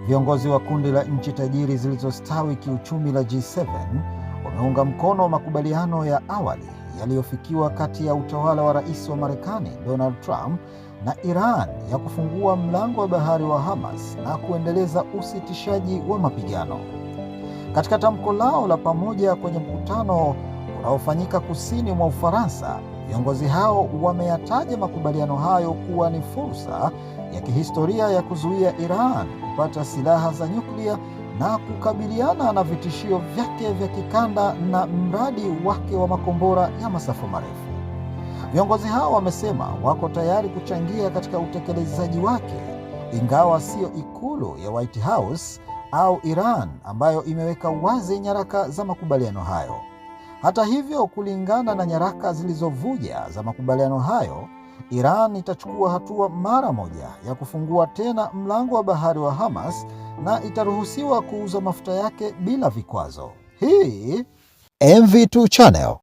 Viongozi wa kundi la nchi tajiri zilizostawi kiuchumi la G7 wameunga mkono makubaliano ya awali yaliyofikiwa kati ya utawala wa Rais wa Marekani Donald Trump na Iran ya kufungua mlango wa bahari wa Hormuz na kuendeleza usitishaji wa mapigano. Katika tamko lao la pamoja kwenye mkutano unaofanyika kusini mwa Ufaransa, viongozi hao wameyataja makubaliano hayo kuwa ni fursa ya kihistoria ya kuzuia Iran kupata silaha za nyuklia na kukabiliana na vitishio vyake vya kikanda na mradi wake wa makombora ya masafa marefu. Viongozi hao wamesema wako tayari kuchangia katika utekelezaji wake, ingawa sio ikulu ya White House au Iran ambayo imeweka wazi nyaraka za makubaliano hayo. Hata hivyo, kulingana na nyaraka zilizovuja za makubaliano hayo, Iran itachukua hatua mara moja ya kufungua tena mlango wa bahari wa Hormuz na itaruhusiwa kuuza mafuta yake bila vikwazo. Hii MV2 Channel.